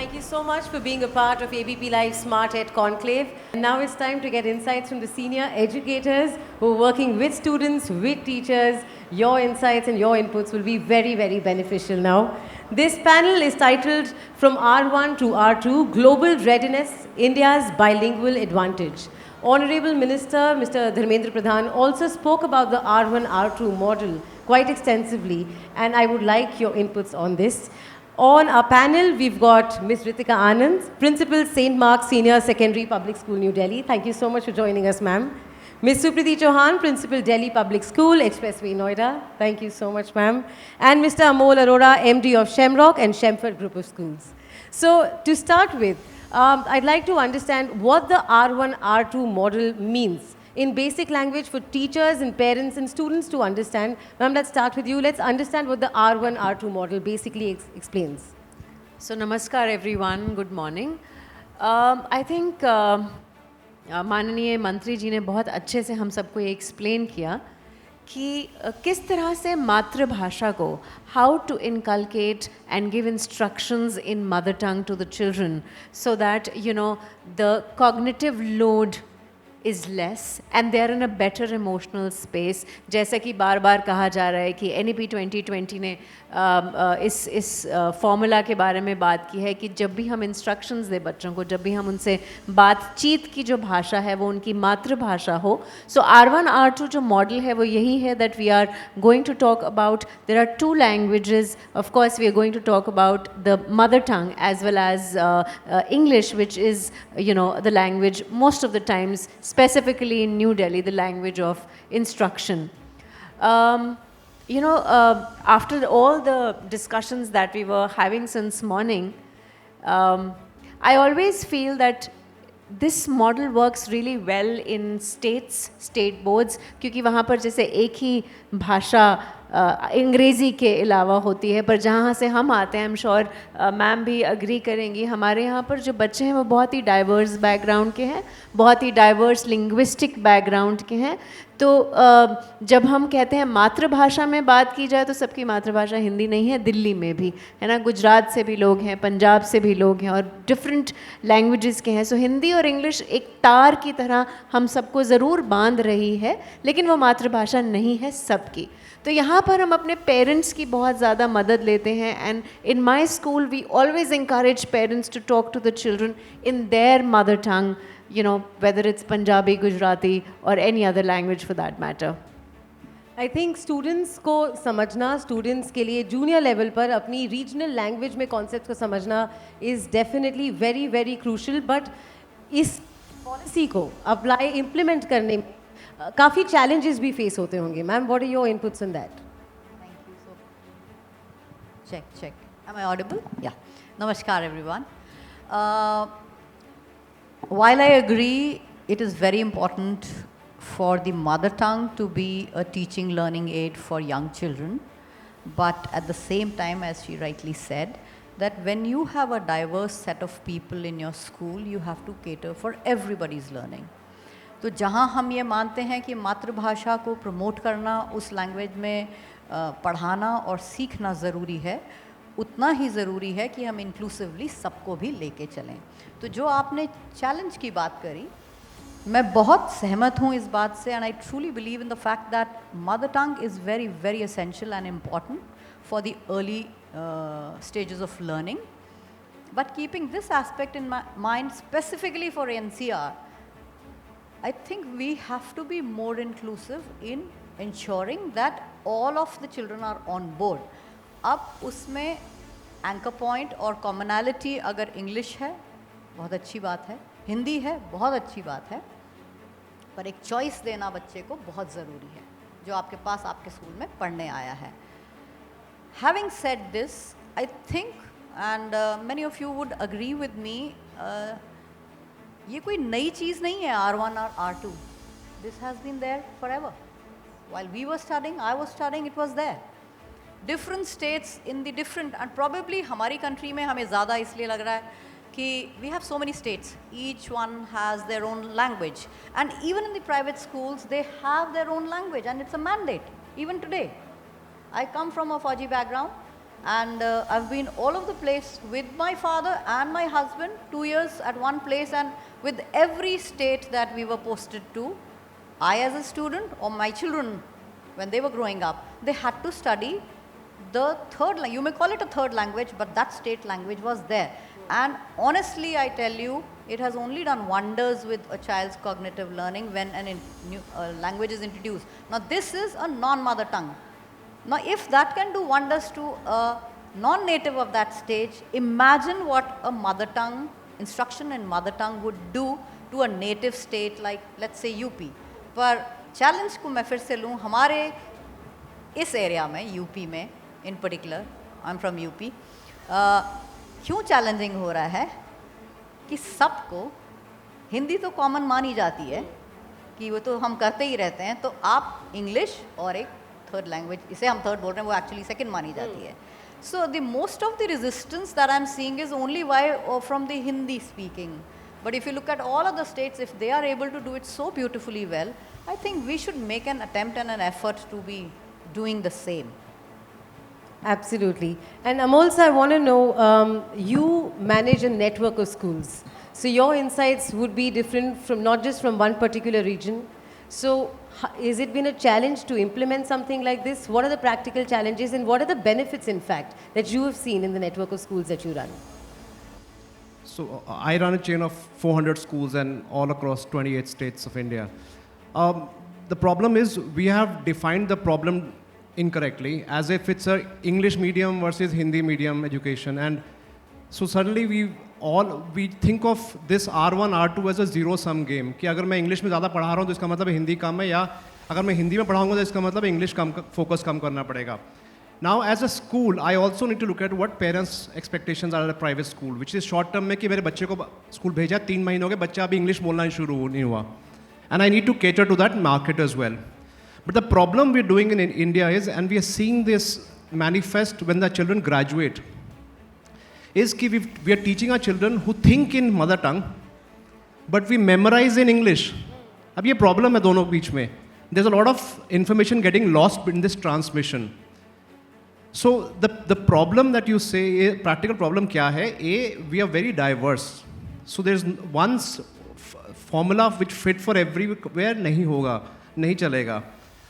Thank you so much for being a part of ABP Live Smart Ed Conclave. And now it's time to get insights from the senior educators who are working with students, with teachers. Your insights and your inputs will be very, very beneficial now. This panel is titled From R1 to R2, Global Readiness, India's Bilingual Advantage. Honorable Minister Mr. Dharmendra Pradhan also spoke about the R1, R2 model quite extensively, and I would like your inputs on this. On our panel, we've got Ms. Ritika Anand, Principal St. Mark's Senior Secondary Public School, New Delhi. Thank you so much for joining us, ma'am. Ms. Supriti Chauhan, Principal Delhi Public School, Expressway, Noida. Thank you so much, ma'am. And Mr. Amol Arora, MD of Shamrock and Shemford Group of Schools. So, to start with, I'd like to understand what the R1, R2 model means in basic language for teachers and parents and students to understand. Ma'am, let's start with you. Let's understand what the R1, R2 model basically explains. So, namaskar everyone, good morning. I think माननीय मंत्री जी ने बहुत अच्छे से हम सबको ये explain किया कि किस तरह से मातृभाषा को how to inculcate and give instructions in mother tongue to the children so that you know the cognitive load is less and they are in a better emotional space. जैसा कि बार बार कहा जा रहा है कि NEP 2020 ने इस फॉर्मूला के बारे में बात की है कि जब भी हम इंस्ट्रक्शंस दें बच्चों को, जब भी हम उनसे बातचीत की जो भाषा है वो उनकी मातृभाषा हो. सो R1 R2 जो मॉडल है वो यही है that we are going to talk about there are two languages. Of course we are going to talk about the mother tongue as well as English, which is the language most of the times, specifically in New Delhi, the language of instruction. After all the discussions that we were having since morning, I always feel that this model works really well in state boards, क्योंकि वहाँ पर जैसे एक ही भाषा अंग्रेज़ी के अलावा होती है, पर जहाँ से हम आते हैं, आई एम श्योर मैम भी अग्री करेंगी, हमारे यहाँ पर जो बच्चे हैं वो बहुत ही डाइवर्स बैकग्राउंड के हैं, बहुत ही डाइवर्स लिंग्विस्टिक बैकग्राउंड के हैं. तो जब हम कहते हैं मातृभाषा में बात की जाए तो सबकी मातृभाषा हिंदी नहीं है. दिल्ली में भी है ना, गुजरात से भी लोग हैं, पंजाब से भी लोग हैं और डिफरेंट लैंग्वेजेस के हैं. सो हिंदी और इंग्लिश एक तार की तरह हम सबको ज़रूर बांध रही है, लेकिन वो मातृभाषा नहीं है सबकी. तो यहाँ पर हम अपने पेरेंट्स की बहुत ज़्यादा मदद लेते हैं. And in my school we always encourage parents to talk to the children in their mother tongue, whether it's Punjabi, Gujarati or any other language for that matter. I think students को समझना, students के लिए junior level पर अपनी regional language में concepts को समझना is definitely very very crucial. But इस policy को apply implement करने में काफ़ी challenges भी face होते होंगे. Ma'am, what are your inputs on that? Thank you. So, check. Am I audible? Yeah. Namaskar, everyone. While I agree, it is very important for the mother tongue to be a teaching learning aid for young children, but at the same time, as she rightly said, that when you have a diverse set of people in your school, you have to cater for everybody's learning. तो जहाँ हम ये मानते हैं कि मातृभाषा को promote करना, उस लैंग्वेज में पढ़ाना और सीखना ज़रूरी है, उतना ही ज़रूरी है कि हम इंक्लूसिवली सबको भी लेके चलें. तो जो आपने चैलेंज की बात करी, मैं बहुत सहमत हूँ इस बात से. And I truly believe in the fact that mother tongue is very very essential and important for the early stages of learning. But keeping this aspect in mind specifically for NCR, I think we have to be more inclusive in ensuring that all of the children are on board. अब उसमें anchor point और commonality अगर English है बहुत अच्छी बात है, हिंदी है बहुत अच्छी बात है, पर एक चॉइस देना बच्चे को बहुत ज़रूरी है जो आपके पास आपके स्कूल में पढ़ने आया है. Having said this, I think, and many of you would agree with me, ये कोई नई चीज़ नहीं है R1 और R2. This has been there forever. While we were studying, I was studying, it was there. Different states in the different, and probably हमारी country में हमें ज़्यादा इसलिए लग रहा है कि we have so many states. Each one has their own language, and even in the private schools, they have their own language, and it's a mandate even today. I come from a Fauji background. And I've been all over the place with my father and my husband, 2 years at one place, and with every state that we were posted to, I as a student or my children, when they were growing up, they had to study the third language. You may call it a third language, but that state language was there. And honestly, I tell you, it has only done wonders with a child's cognitive learning when new language is introduced. Now, this is a non-mother tongue. Now, if that can do wonders to a non-native of that stage, imagine what a mother tongue, instruction in mother tongue would do to a native state like, let's say, UP. पर challenge को मैं फिर से लूँ, हमारे इस area में, UP में, in particular, I'm from UP, क्यों challenging हो रहा है कि सबको हिंदी तो common मानी जाती है कि वो तो हम करते ही रहते हैं, तो आप English और एक third language, इसे हम third बोल रहे हैं, वो actually second मानी जाती है. So the most of the resistance that I'm seeing is only from the Hindi speaking. But if you look at all other states, if they are able to do it so beautifully well, I think we should make an attempt and an effort to be doing the same. Absolutely. And Amol sir, I want to know, you manage a network of schools. So your insights would be different from not just from one particular region. So has it been a challenge to implement something like this? What are the practical challenges and what are the benefits, in fact, that you have seen in the network of schools that you run? So I run a chain of 400 schools and all across 28 states of India. The problem is we have defined the problem incorrectly, as if it's a English medium versus Hindi medium education. And so suddenly we think of this R1, R2 as a zero-sum game. कि अगर मैं English में ज़्यादा पढ़ा रहा हूँ तो इसका मतलब हिंदी कम है, या अगर मैं हिंदी में पढ़ाऊँगा तो इसका मतलब इंग्लिश कम फोकस कम करना पड़ेगा. Now as a school, I also need to look at what parents' expectations are at a private school, which is short term में कि मेरे बच्चे को स्कूल भेजा 3 महीने हो गए, बच्चा अभी इंग्लिश बोलना शुरू नहीं हुआ. And I need to cater to that market as well. But the problem we're doing in India is, and we are seeing this manifest when the children graduate, is that we are teaching our children who think in mother tongue, but we memorize in English. अब ये problem है दोनों बीच में. There's a lot of information getting lost in this transmission. So the problem that you say, practical problem क्या है? We are very diverse. So there's one formula which fit for everywhere नहीं होगा, नहीं चलेगा.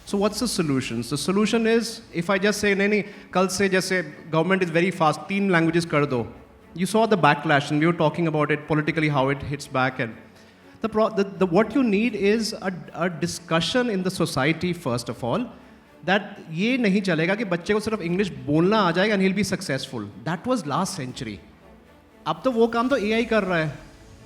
So what's the solution? The solution is, if I just say, नहीं, कल से जैसे government is very fast, 3 languages कर दो. You saw the backlash, and we were talking about it politically, how it hits back. And what you need is a discussion in the society, first of all, that ये नहीं चलेगा कि बच्चे को सिर्फ English बोलना आ जाएगा and he'll be successful. That was last century. अब तो वो काम तो AI कर रहा है,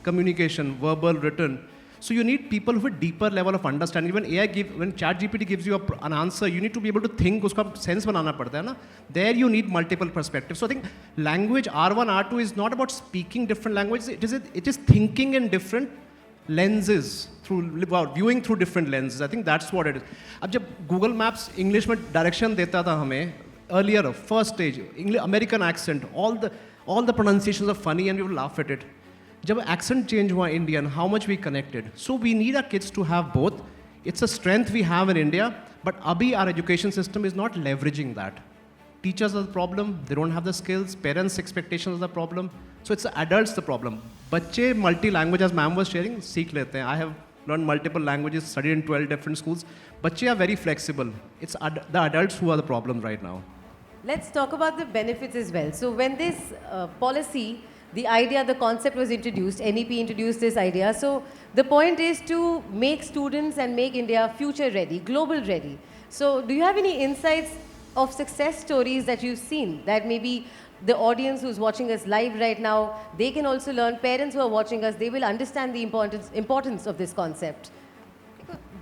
communication, verbal, written. So you need people with deeper level of understanding. When ChatGPT gives you an answer, you need to be able to think, उसका sense बनाना पड़ता है ना. There you need multiple perspectives. So I think language R1, R2 is not about speaking different languages. It is thinking in different lenses, viewing through different lenses. I think that's what it is. अब जब Google Maps English में direction देता था हमें, earlier, first stage, American accent, all the pronunciations are funny and we would laugh at it. जब accent change हुआ Indian, how much we connected. So we need our kids to have both. It's a strength we have in India, but abhi our education system is not leveraging that. Teachers are the problem, they don't have the skills, parents' expectations are the problem. So it's the adults the problem. बच्चे multi-language, as ma'am was sharing, सीख लेते हैं. I have learned multiple languages, studied in 12 different schools. बच्चे are very flexible. It's the adults who are the problem right now. Let's talk about the benefits as well. So when this policy, the idea, the concept was introduced, NEP introduced this idea. So the point is to make students and make India future ready, global ready. So do you have any insights of success stories that you've seen that maybe the audience who's watching us live right now, they can also learn, parents who are watching us, they will understand the importance of this concept?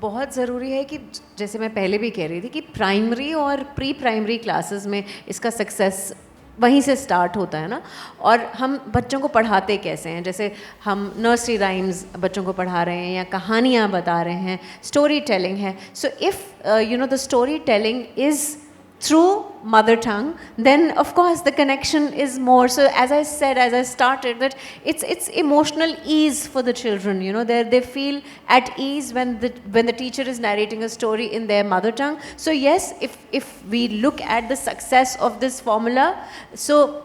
बहुत ज़रूरी है कि जैसे मैं पहले भी कह रही थी कि प्राइमरी और प्री प्राइमरी क्लासेस में इसका सक्सेस वहीं से स्टार्ट होता है ना. और हम बच्चों को पढ़ाते कैसे हैं, जैसे हम नर्सरी राइम्स बच्चों को पढ़ा रहे हैं या कहानियाँ बता रहे हैं, स्टोरी टेलिंग है. So if the story telling is through mother tongue, then of course the connection is more. So as I said, as I started, that it's emotional ease for the children. You know, they feel at ease when the teacher is narrating a story in their mother tongue. So yes, if we look at the success of this formula, so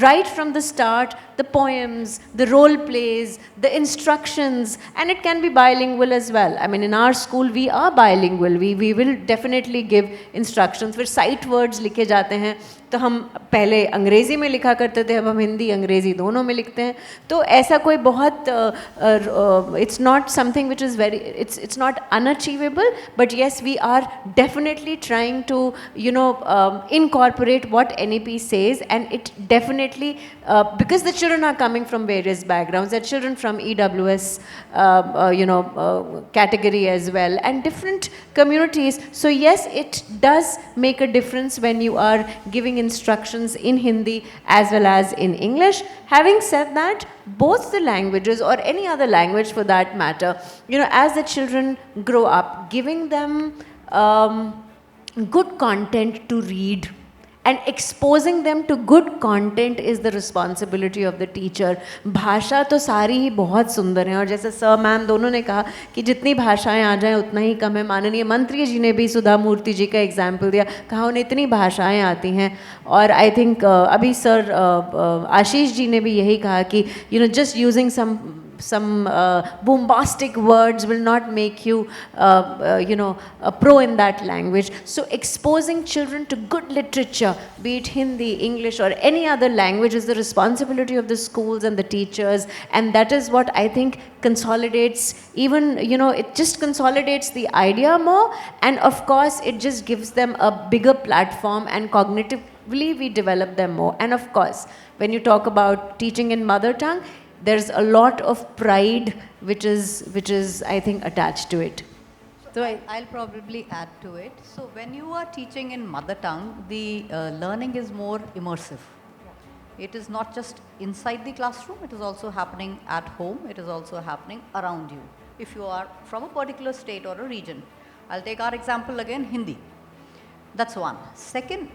right from the start, the poems, the role plays, the instructions, and it can be bilingual as well. I mean, in our school, we are bilingual. We will definitely give instructions. फिर sight words लिखे जाते हैं, तो हम पहले अंग्रेज़ी में लिखा करते थे, अब हम हिंदी अंग्रेज़ी दोनों में लिखते हैं. तो ऐसा कोई बहुत it's not something which is very, it's not unachievable, but yes, we are definitely trying to, you know, incorporate what NEP says, and it definitely, because the children are coming from various backgrounds, they're children from EWS, you know, category as well, and different communities. So yes, it does make a difference when you are giving instructions in Hindi as well as in English. Having said that, both the languages, or any other language for that matter, you know, as the children grow up, giving them good content to read and exposing them to good content is the responsibility of the teacher. भाषा तो सारी ही बहुत सुंदर हैं, और जैसे sir ma'am दोनों ने कहा कि जितनी भाषाएं आ जाएं उतना ही कम है. माननीय मंत्री जी ने भी सुधा मूर्ति जी का एग्जाम्पल दिया, कहा उन्हें इतनी भाषाएं आती हैं. और आई थिंक अभी सर आशीष जी ने भी यही कहा कि you know, just using some bombastic words will not make you, you know, a pro in that language. So exposing children to good literature, be it Hindi, English, or any other language, is the responsibility of the schools and the teachers. And that is what I think consolidates, even, you know, it just consolidates the idea more. And of course, it just gives them a bigger platform, and cognitively we develop them more. And of course, when you talk about teaching in mother tongue, there's a lot of pride which is I think attached to it. So I'll probably add to it. So when you are teaching in mother tongue, the learning is more immersive. It is not just inside the classroom, it is also happening at home, it is also happening around you. If you are from a particular state or a region. I'll take our example again, Hindi. That's one. Second,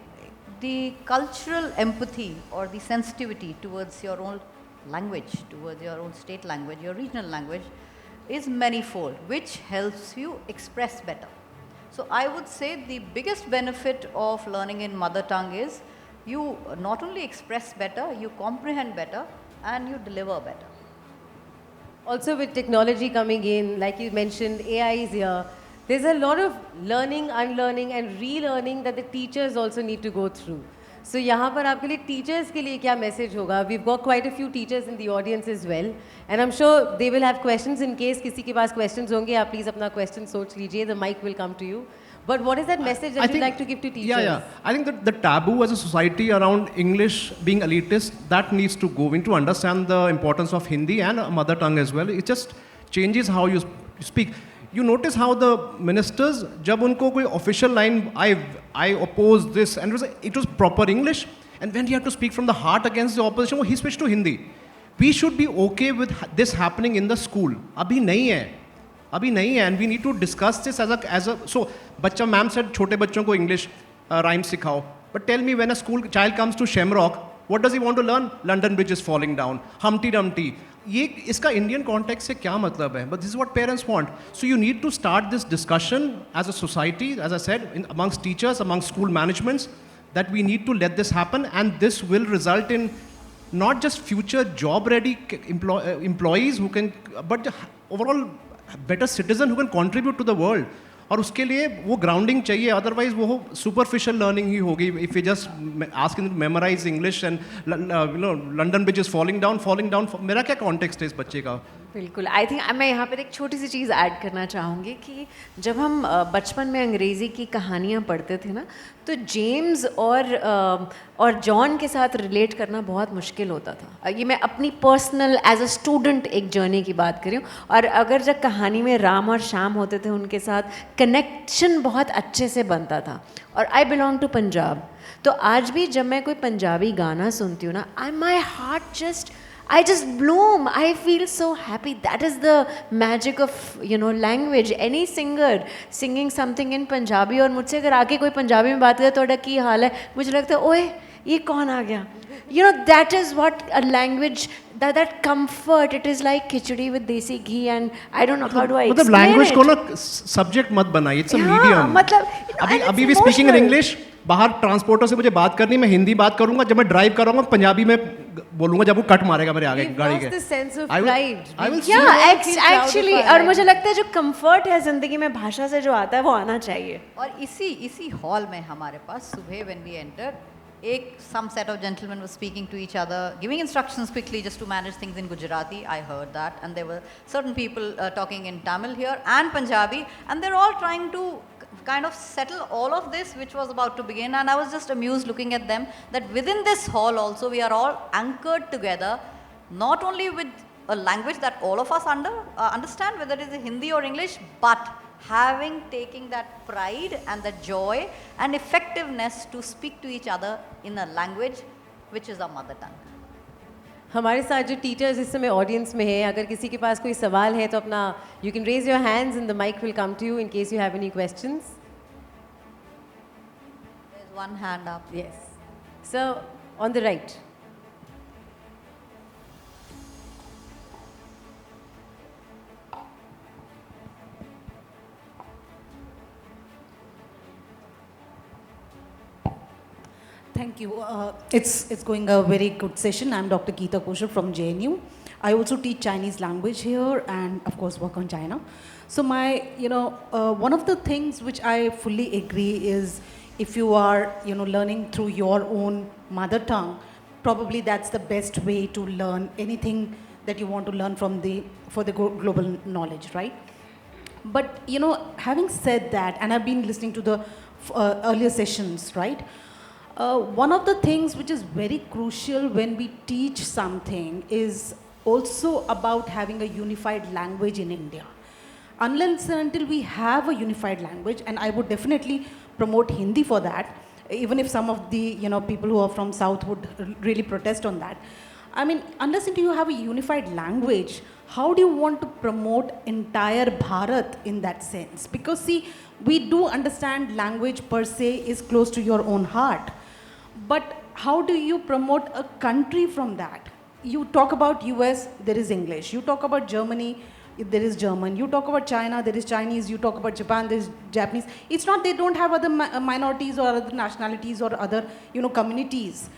the cultural empathy or the sensitivity towards your own language, towards your own state language, your regional language, is manifold, which helps you express better. So I would say the biggest benefit of learning in mother tongue is you not only express better, you comprehend better, and you deliver better. Also, with technology coming in, like you mentioned, AI is here. There's a lot of learning, unlearning, and relearning that the teachers also need to go through. So यहाँ पर आपके लिए teachers के लिए क्या message होगा? We've got quite a few teachers in the audience as well, and I'm sure they will have questions. In case किसी के पास questions होंगे, आप please अपना question सोच लीजिए. The mic will come to you. But what is that message that you'd like to give to teachers? Yeah. I think that the taboo as a society around English being elitist, that needs to go. We need to understand the importance of Hindi and mother tongue as well. It just changes how you speak. You notice how the ministers, जब उनको कोई official line, I oppose this, and it was proper English, and when he had to speak from the heart against the opposition, he switched to Hindi. We should be okay with this happening in the school. अभी नहीं है, and we need to discuss this as a. So, बच्चा, ma'am said छोटे बच्चों को English rhyme सिखाओ. But tell me, when a school child comes to Shamrock, what does he want to learn? London Bridge is falling down. Humpty Dumpty. ये इसका Indian context से क्या मतलब है? But this is what parents want. So you need to start this discussion as a society, as I said, amongst teachers, amongst school managements, that we need to let this happen, and this will result in not just future job-ready employees who can, but overall better citizens who can contribute to the world. और उसके लिए वो grounding चाहिए, otherwise वो superficial learning ही होगी. If you just ask him to memorise English and London Bridge is falling down, मेरा क्या कॉन्टेक्स्ट है इस बच्चे का? बिल्कुल. आई थिंक मैं यहाँ पर एक छोटी सी चीज़ ऐड करना चाहूँगी कि जब हम बचपन में अंग्रेज़ी की कहानियाँ पढ़ते थे ना, तो जेम्स और जॉन के साथ रिलेट करना बहुत मुश्किल होता था. ये मैं अपनी पर्सनल एज अ स्टूडेंट एक जर्नी की बात करी हूँ. और अगर जब कहानी में राम और श्याम होते थे, उनके साथ कनेक्शन बहुत अच्छे से बनता था. और आई बिलोंग टू पंजाब, तो आज भी जब मैं कोई पंजाबी गाना सुनती हूँ ना, my heart just, I just bloom. I feel so happy. That is the magic of, language. Any singer singing something in Punjabi और मुझसे अगर आके कोई पंजाबी में बात करे तो की हाल है, मुझे लगता है ओए ये कौन आ गया. That is what a language, that comfort, it is like khichdi with desi ghee, and I don't know how do I explain मतलब language it. को ना subject मत बनाइए, it's a हाँ, medium. मतलब, अभी भी speaking in English, बाहर ट्रांसपोर्टर से मुझे बात करनी, मैं हिंदी बात करूंगा, जब मैं ड्राइव करूंगा पंजाबी में बोलूंगा जब वो कट मारेगा मेरे आगे We've गाड़ी lost के. the sense of I will- pride. I will Yeah, feel proud of actually, our और मुझे language. लगता है जो comfort है जिंदगी में भाषा से जो आता है वो आना चाहिए. और इसी हॉल में हमारे पास सुबह when we entered, some set of gentlemen were speaking to each other, giving instructions quickly just to manage things in Gujarati. I heard that, and there were certain people talking in Tamil here and Punjabi, and they're all trying to kind of settle all of this which was about to begin. And I was just amused looking at them that within this hall also we are all anchored together, not only with a language that all of us understand, whether it is Hindi or English, but taking that pride and the joy and effectiveness to speak to each other in a language which is our mother tongue. हमारे साथ जो teachers इस समय audience में है, अगर किसी के पास कोई सवाल है तो अपना you can raise your hands and the mic will come to you in case you have any questions. There's one hand up. Yes. So on the right. Thank you. It's going a very good session. I'm Dr. Geeta Koshar from JNU. I also teach Chinese language here and of course work on China. So one of the things which I fully agree is if you are, learning through your own mother tongue, probably that's the best way to learn anything that you want to learn for the global knowledge, right? But, having said that, and I've been listening to the earlier sessions, right? One of the things which is very crucial when we teach something is also about having a unified language in India. Unless and until we have a unified language, and I would definitely promote Hindi for that, even if some of the people who are from South would really protest on that. I mean, unless until you have a unified language, how do you want to promote entire Bharat in that sense? Because see, we do understand language per se is close to your own heart. But how do you promote a country from that? You talk about US, there is English. You talk about Germany, there is German. You talk about China, there is Chinese. You talk about Japan, there is Japanese. It's not they don't have other minorities or other nationalities or other communities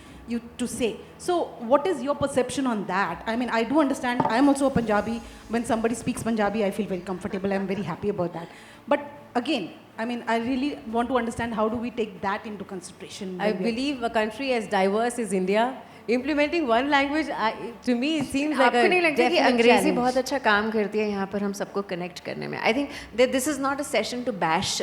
to say. So what is your perception on that? I mean, I do understand. I am also a Punjabi. When somebody speaks Punjabi, I feel very comfortable. I'm very happy about that. But again, I mean, I really want to understand how do we take that into consideration. I believe a country as diverse as India, implementing one language, to me it seems like आपको a नहीं लगता कि definite अंग्रेजी challenge. बहुत अच्छा काम करती है यहाँ पर हम सबको कनेक्ट करने में. I think that this is not a session to bash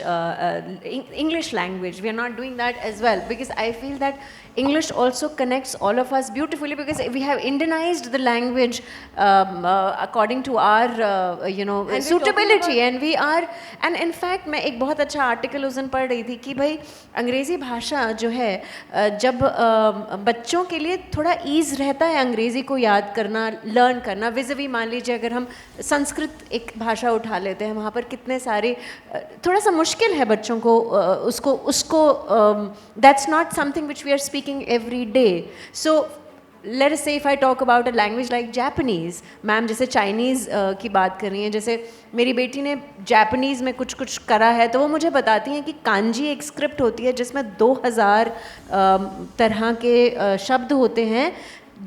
English language. We are not doing that as well because I feel that English also connects all of us beautifully because we have Indianized the language according to our suitability and we are, and in fact मैं एक बहुत अच्छा article उस दिन पढ़ रही थी कि भाई अंग्रेज़ी भाषा जो है जब बच्चों के लिए थोड़ा ईज़ रहता है अंग्रेज़ी को याद करना, लर्न करना. विज़िवी मान लीजिए अगर हम संस्कृत एक भाषा उठा लेते हैं, वहाँ पर कितने सारे थोड़ा सा मुश्किल है बच्चों को उसको that's not something which we are speaking every day. So let us say if I talk about a language like Japanese, ma'am जैसे चाइनीज़ की बात कर रही हैं, जैसे मेरी बेटी ने जापानीज़ में कुछ करा है तो वो मुझे बताती हैं कि कांजी एक स्क्रिप्ट होती है जिसमें 2000 तरह के शब्द होते हैं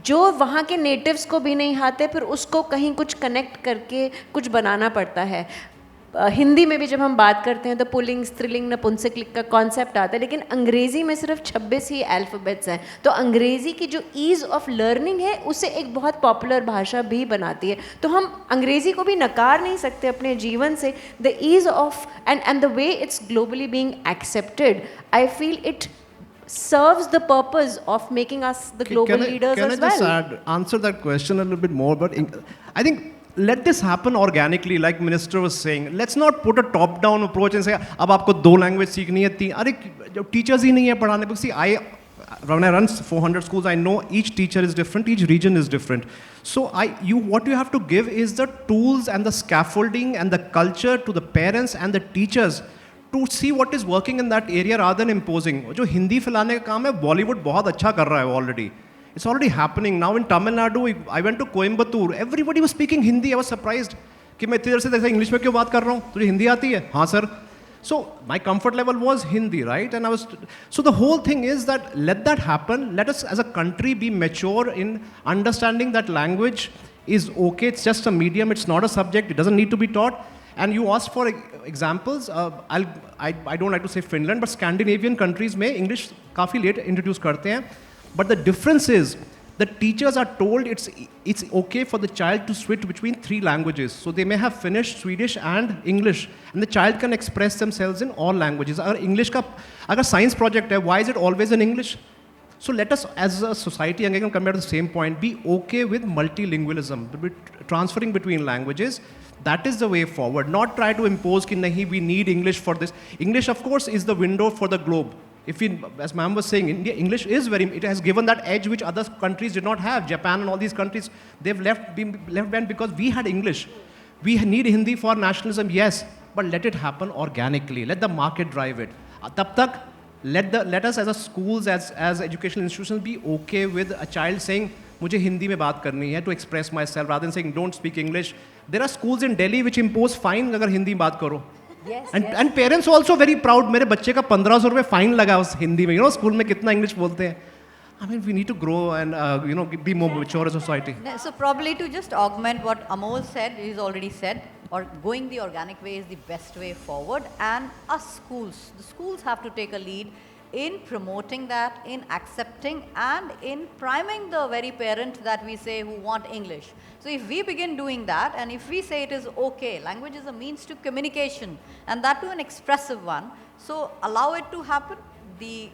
जो वहाँ के नेटिव्स को भी नहीं आते, फिर उसको कहीं कुछ कनेक्ट करके कुछ बनाना पड़ता है. हिंदी में भी जब हम बात करते हैं तो पुल्लिंग, स्त्रीलिंग, नपुंसकलिंग का कॉन्सेप्ट आता है, लेकिन अंग्रेज़ी में सिर्फ 26 ही अल्फ़ाबेट्स हैं. तो अंग्रेज़ी की जो ईज़ ऑफ लर्निंग है उसे एक बहुत पॉपुलर भाषा भी बनाती है. तो हम अंग्रेज़ी को भी नकार नहीं सकते अपने जीवन से. The ease of and the way it's globally being accepted, I feel it serves the purpose of making us the global leaders as well. Can I just answer that question a little bit more? But I think let this happen organically, like Minister was saying. Let's not put a top-down approach and say, अब आपको 2 language सीखनी है, 3. अरे जो teachers ही नहीं है पढ़ाने को. See, when I run 400 schools, I know each teacher is different, each region is different. So what you have to give is the tools and the scaffolding and the culture to the parents and the teachers to see what is working in that area rather than imposing. जो हिंदी फैलाने का काम है, Bollywood बहुत अच्छा कर रहा है already. It's already happening now in Tamil Nadu. I went to Coimbatore. Everybody was speaking Hindi. I was surprised कि मैं इतनी देर से इंग्लिश में क्यों बात कर रहा हूँ? तुझे हिंदी आती है? हाँ sir. So my comfort level was Hindi, right? And so the whole thing is that let that happen. Let us as a country be mature in understanding that language is okay. It's just a medium. It's not a subject. It doesn't need to be taught. And you asked for examples. I don't like to say Finland, but Scandinavian countries में English काफ़ी late introduce करते हैं. But the difference is the teachers are told it's okay for the child to switch between 3 languages. So they may have Finnish, Swedish and English. And the child can express themselves in all languages. अगर English का अगर science project है, why is it always in English? So let us as a society, again come back to the same point, be okay with multilingualism, transferring between languages. That is the way forward. Not try to impose कि नहीं, we need English for this. English of course is the window for the globe. If we, as ma'am was saying, India, English is it has given that edge which other countries did not have. Japan and all these countries, they've left behind because we had English. We need Hindi for nationalism, yes, but let it happen organically. Let the market drive it. Tab tak, let us as a schools, as educational institutions be okay with a child saying, मुझे हिंदी में बात करनी है, to express myself, rather than saying, don't speak English. There are schools in Delhi which impose fine अगर हिंदी में बात करो. Yes, and parents also very proud. मेरे बच्चे का 1500 रुपए फाइन लगा उस हिंदी में. स्कूल में कितना इंग्लिश बोलते हैं. I mean, we need to grow and be more mature as a society. So probably to just augment what Amol said, he's already said, or going the organic way is the best way forward. And us schools, the schools have to take a lead in promoting that, in accepting and in priming the very parent that we say who want English. So if we begin doing that and if we say it is okay, language is a means to communication and that too an expressive one, so allow it to happen the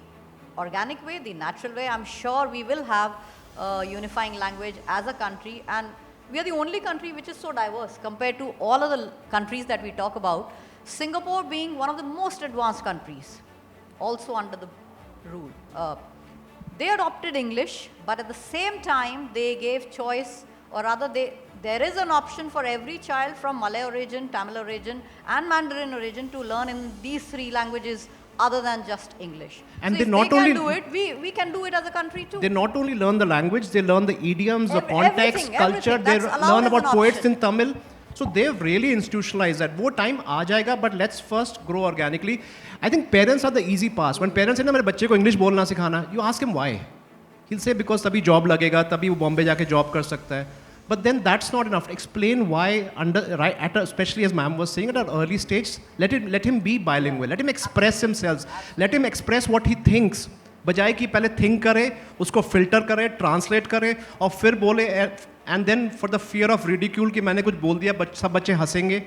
organic way, the natural way. I'm sure we will have a unifying language as a country, and we are the only country which is so diverse compared to all other countries that we talk about. Singapore being one of the most advanced countries, also under the rule. They adopted English, but at the same time they gave choice, or rather there is an option for every child from Malay origin, Tamil origin and Mandarin origin to learn in these 3 languages other than just English. And so they if not they can only do it, we can do it as a country too. They not only learn the language, they learn the idioms, the context, everything, culture. They that's allowed learn as about an poets option. in Tamil. So they've really institutionalized that. वो time आ जाएगा, but let's first grow organically. I think parents are the easy pass. When parents say ना मेरे बच्चे को English बोलना सिखाना, you ask him why. He'll say because तभी job लगेगा, तभी वो बॉम्बे जाके job कर सकता है. But then that's not enough. Explain why, especially as ma'am was saying, at an early stage, let him be bilingual. Let him express himself. Let him express what he thinks. बजाय कि पहले think करे, उसको filter करे, translate करे, और फिर बोले, and then for the fear of ridicule कि मैंने कुछ बोल दिया, सब बच्चे हंसेंगे.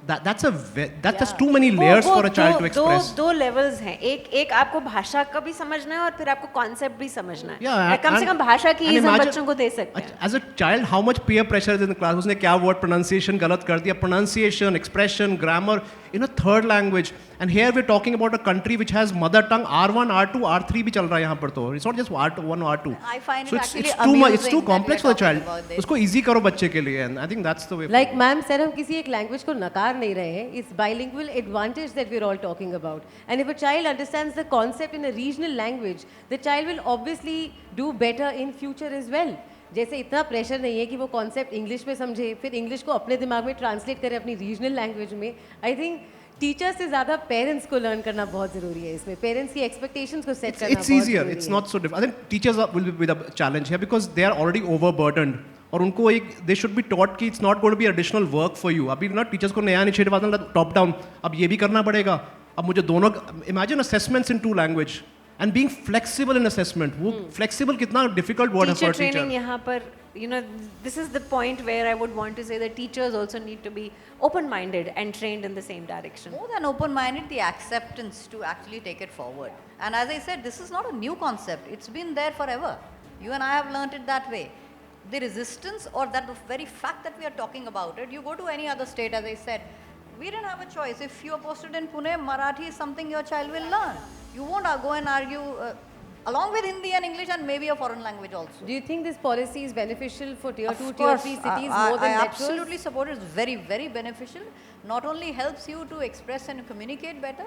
That's too many layers for a child to express. दो levels हैं. एक आपको भाषा का भी समझना है और फिर आपको concept भी समझना है. Yeah, कम से कम भाषा की ease हम बच्चों को दे सकते हैं. As a child, how much peer pressure is in the class? उसने क्या word pronunciation गलत कर दिया? Pronunciation, expression, grammar in a third language. And here we're talking about a country which has mother tongue R1, R2, R3 भी चल रहा है यहाँ पर तो. It's not just R1 or R2. I find So it it's actually too much. It's amusing too that complex we're for the child. talking about this. उसको easy करो बच्चे के लिए. And I think that's the way. Like ma'am said, हम किसी एक language को नकार नहीं रहे हैं. It's bilingual advantage that we're all talking about. And if a child understands the concept in a regional language, the child will obviously do better in future as well. जैसे इतना प्रेशर नहीं है कि वो कॉन्सेप्ट इंग्लिश में समझे, फिर English को अपने दिमाग में ट्रांसलेट करे अपनी रीजनल लैंग्वेज में. आई थिंक टीचर से ज़्यादा पेरेंट्स को लर्न करना बहुत ज़रूरी है इसमें. पेरेंट्स की एक्सपेक्टेशंस को सेट करना It's easier. It's not so difficult. I think teachers will be with a challenge here because they are already overburdened. और उनको they should be taught कि it's not going to be additional work for you. अभी ना teachers को नया initiative आता है top down. अब ये भी करना पड़ेगा. अब मुझे दोनों imagine assessments in 2 language. And being flexible in assessment. वो flexible कितना difficult word है for a teacher. Teacher training यहाँ पर, this is the point where I would want to say that teachers also need to be open-minded and trained in the same direction. More than open-minded, the acceptance to actually take it forward. And as I said, this is not a new concept. It's been there forever. You and I have learnt it that way. The resistance or that the very fact that we are talking about it, you go to any other state, as I said, we didn't have a choice. If you are posted in Pune, Marathi is something your child will learn. You won't go and argue along with Hindi and English and maybe a foreign language also. Do you think this policy is beneficial for tier 2, Of tier course, 3 cities I, more than I metros? absolutely support it. It's very, very beneficial. Not only helps you to express and communicate better,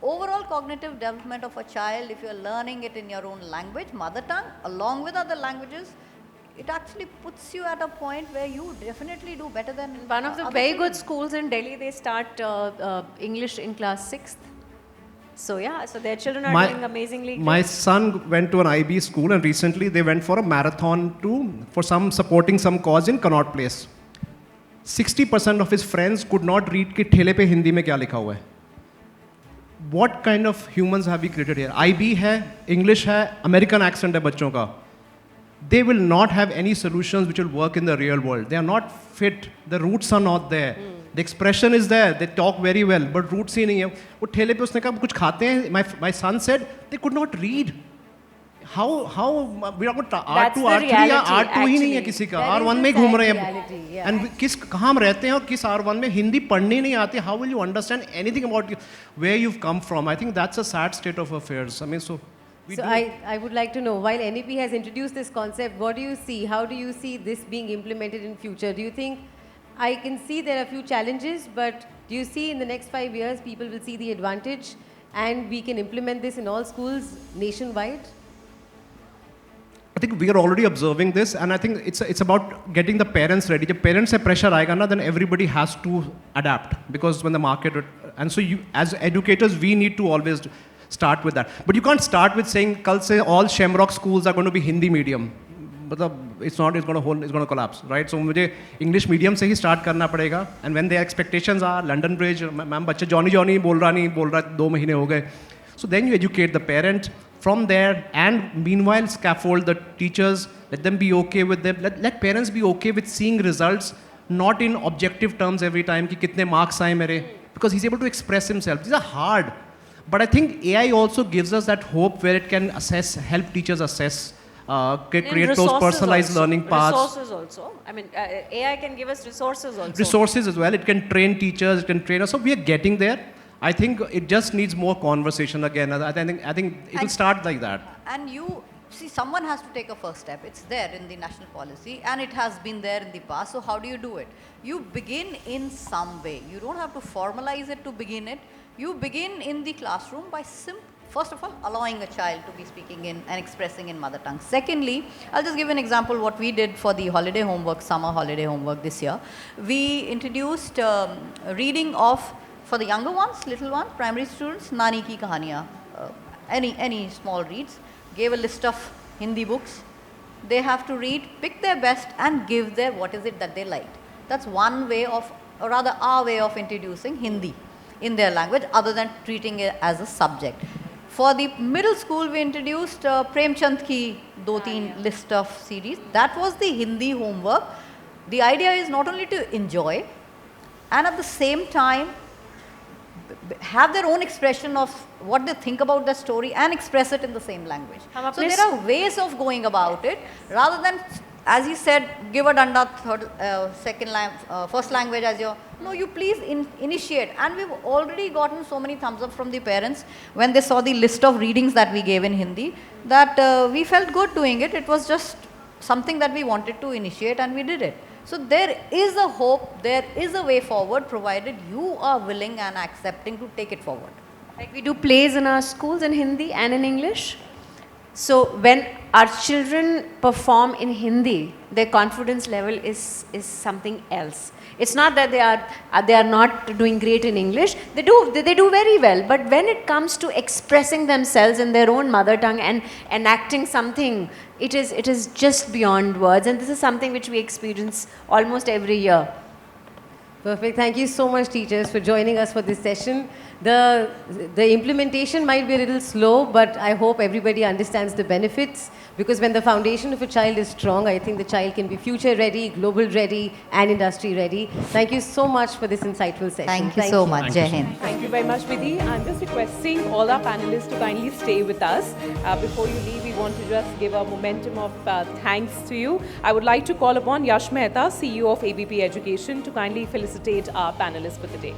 overall cognitive development of a child, if you are learning it in your own language, mother tongue, along with other languages, it actually puts you at a point where you definitely do better than One of the other very children. good schools in Delhi, they start English in class 6th. So yeah, so their children are doing amazingly great. My son went to an IB school, and recently they went for a marathon for some supporting some cause in Connaught Place. 60% of his friends could not read कि ठेले पे हिंदी में क्या लिखा हुआ है. What kind of humans have we created here? IB है, English है, American accent है बच्चों का. They will not have any solutions which will work in the real world. They are not fit. The roots are not there. The expression is there. They talk very well, but roots ही नहीं है. वो ठेले पे उसने कहा कुछ खाते हैं. My son said they could not read. How we are going to That's R2 the R3 या reality, R2 ही नहीं है actually. किसी का. That is R1 the में घूम sad रहे हैं. reality, yeah. And किस कहाँ हम रहते हैं और किस R1 में हिंदी पढ़नी नहीं आती. How will you understand anything about where you've come from? I think that's a sad state of affairs. I mean, so. So I would like to know, while NEP has introduced this concept, what do you see? How do you see this being implemented in future? Do you think, I can see there are a few challenges, but do you see in the next 5 years people will see the advantage and we can implement this in all schools nationwide? I think we are already observing this, and I think it's about getting the parents ready. If parents have pressure आएगा ना, then everybody has to adapt, because when the market, and so you as educators we need to always start with that. But you can't start with saying कल से all Shamrock schools are going to be Hindi medium. मतलब it's going to collapse, right? So मुझे English medium से ही start करना पड़ेगा. And when their expectations are London Bridge, ma'am बच्चे Johnny बोल रहा 2 महीने हो गए. So then you educate the parent from there, and meanwhile scaffold the teachers, let them be okay with them, let parents be okay with seeing results, not in objective terms every time कि कितने marks आए मेरे, because he's able to express himself. These are hard, but I think AI also gives us that hope where it can help teachers assess, create those personalized learning paths. Resources also. I mean, AI can give us resources also. Resources as well. It can train teachers, it can train us. So we are getting there. I think it just needs more conversation again. I think it will start like that. And you see, someone has to take a first step. It's there in the national policy, and it has been there in the past. So how do you do it? You begin in some way. You don't have to formalize it to begin it. You begin in the classroom by first of all, allowing a child to be speaking in and expressing in mother tongue. Secondly, I'll just give an example what we did for the holiday homework, summer holiday homework this year. We introduced reading of, for the younger ones, little ones, primary students, Nani Ki Kahaniyan, any small reads, gave a list of Hindi books. They have to read, pick their best and give their what is it that they liked. That's one way of, or rather our way of introducing Hindi in their language, other than treating it as a subject. For the middle school, we introduced Premchand ki 2-3 list of series. That was the Hindi homework. The idea is not only to enjoy, and at the same time have their own expression of what they think about the story and express it in the same language. So there are ways of going about it, rather than, as he said, give a danda first language as your, no, you please initiate. And we've already gotten so many thumbs up from the parents when they saw the list of readings that we gave in Hindi, that we felt good doing it. It was just something that we wanted to initiate, and we did it. So there is a hope, there is a way forward, provided you are willing and accepting to take it forward. Like we do plays in our schools in Hindi and in English. So when our children perform in Hindi, their confidence level is something else. It's not that they are not doing great in English. They do very well. But when it comes to expressing themselves in their own mother tongue and enacting something, it is just beyond words. And this is something which we experience almost every year. Perfect. Thank you so much, teachers, for joining us for this session. The implementation might be a little slow, but I hope everybody understands the benefits, because when the foundation of a child is strong, I think the child can be future ready, global ready, and industry ready. Thank you so much for this insightful session. Thank you so much. Jai Hind. Thank you very much, Vidhi. I'm just requesting all our panelists to kindly stay with us. Before you leave, we want to just give a momentum of thanks to you. I would like to call upon Yash Mehta, CEO of ABP Education, to kindly felicitate our panelists for the day.